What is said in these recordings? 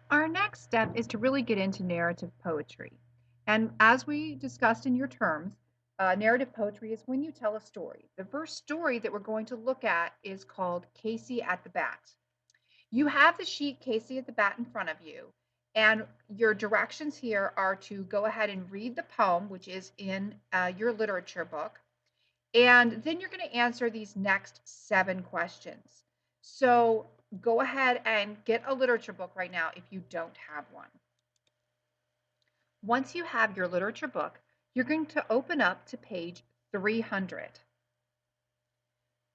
Our next step is to really get into narrative poetry. And as we discussed in your terms, narrative poetry is when you tell a story. The first story that we're going to look at is called Casey at the Bat. You have the sheet Casey at the Bat in front of you, and your directions here are to go ahead and read the poem, which is in your literature book, and then you're going to answer these next 7 questions. So go ahead and get a literature book right now if you don't have one. Once you have your literature book, you're going to open up to page 300.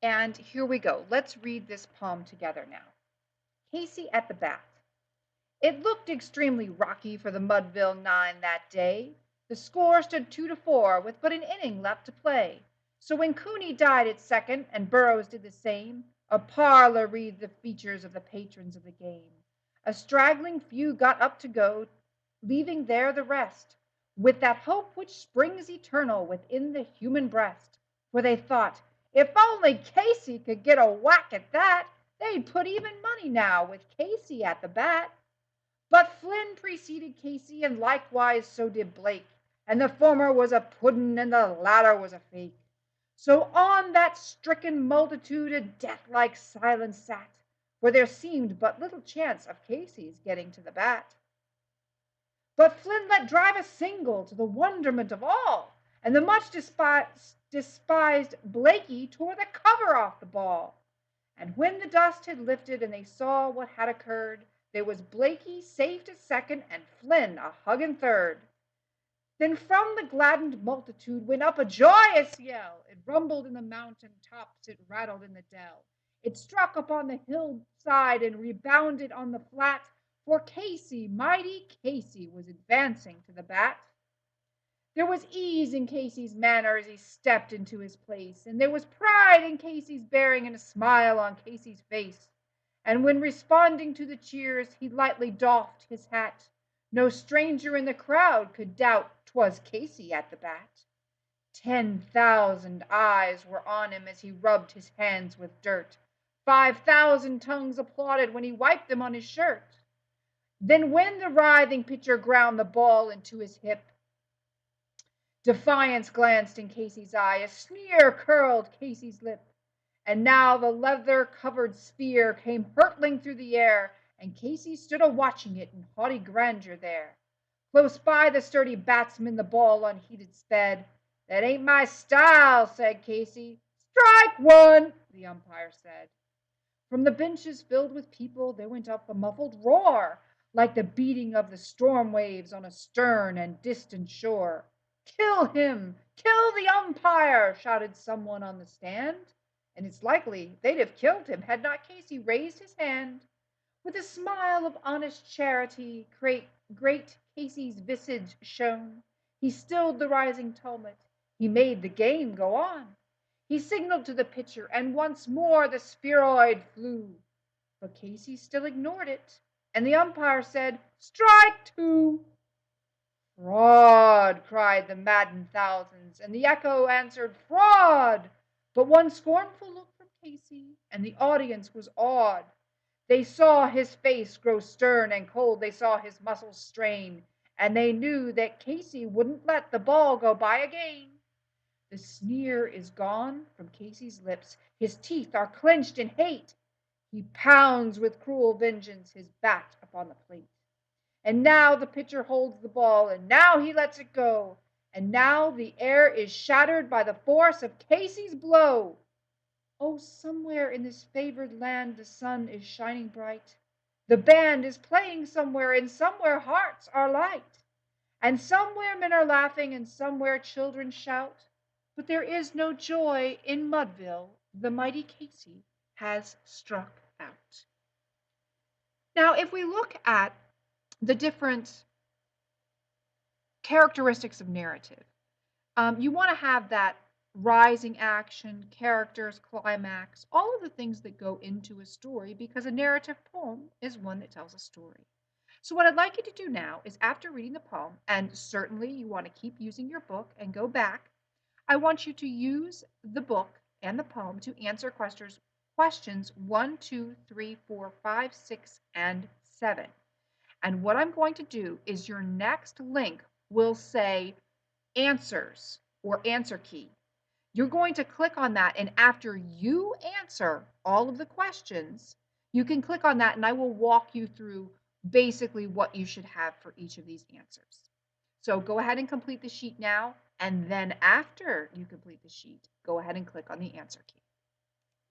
And here we go. Let's read this poem together now. Casey at the Bat. It looked extremely rocky for the Mudville Nine that day. The score stood 2-4 with but an inning left to play. So when Cooney died at second and Burrows did the same, a parlor read the features of the patrons of the game. A straggling few got up to go, leaving there the rest, with that hope which springs eternal within the human breast. For they thought, if only Casey could get a whack at that, they'd put even money now with Casey at the bat. But Flynn preceded Casey, and likewise so did Blake, and the former was a puddin' and the latter was a fake. So on that stricken multitude a death-like silence sat, for there seemed but little chance of Casey's getting to the bat. But Flynn let drive a single, to the wonderment of all, and the much despised Blakey tore the cover off the ball. And when the dust had lifted and they saw what had occurred, there was Blakey safe to second and Flynn a hugging third. Then from the gladdened multitude went up a joyous yell. It rumbled in the mountain tops, it rattled in the dell. It struck upon the hillside and rebounded on the flat, for Casey, mighty Casey, was advancing to the bat. There was ease in Casey's manner as he stepped into his place, and there was pride in Casey's bearing and a smile on Casey's face. And when responding to the cheers, he lightly doffed his hat. No stranger in the crowd could doubt 'twas Casey at the bat. 10,000 eyes were on him as he rubbed his hands with dirt. 5,000 tongues applauded when he wiped them on his shirt. Then when the writhing pitcher ground the ball into his hip, defiance glanced in Casey's eye, a sneer curled Casey's lip. And now the leather-covered sphere came hurtling through the air, and Casey stood a-watching it in haughty grandeur there. Close by the sturdy batsman the ball unheeded sped. That ain't my style, said Casey. Strike one, the umpire said. From the benches filled with people there went up a muffled roar, like the beating of the storm waves on a stern and distant shore. Kill him! Kill the umpire! Shouted someone on the stand. And it's likely they'd have killed him had not Casey raised his hand. With a smile of honest charity, great Casey's visage shone. He stilled the rising tumult. He made the game go on. He signaled to the pitcher, and once more the spheroid flew. But Casey still ignored it, and the umpire said, "Strike two." "Fraud!" cried the maddened thousands, and the echo answered, "Fraud!" But one scornful look from Casey, and the audience was awed. They saw his face grow stern and cold, they saw his muscles strain, and they knew that Casey wouldn't let the ball go by again. The sneer is gone from Casey's lips, his teeth are clenched in hate. He pounds with cruel vengeance his bat upon the plate. And now the pitcher holds the ball, and now he lets it go, and now the air is shattered by the force of Casey's blow. Oh, somewhere in this favored land the sun is shining bright. The band is playing somewhere, and somewhere hearts are light. And somewhere men are laughing, and somewhere children shout. But there is no joy in Mudville. The mighty Casey has struck out. Now, if we look at the different characteristics of narrative, you want to have that rising action, characters, climax, all of the things that go into a story, because a narrative poem is one that tells a story. So what I'd like you to do now is, after reading the poem, and certainly you want to keep using your book and go back, I want you to use the book and the poem to answer questions 1, 2, 3, 4, 5, 6, and 7. And what I'm going to do is your next link will say answers or answer key. You're going to click on that, and after you answer all of the questions, you can click on that, and I will walk you through basically what you should have for each of these answers. So go ahead and complete the sheet now, and then after you complete the sheet, go ahead and click on the answer key.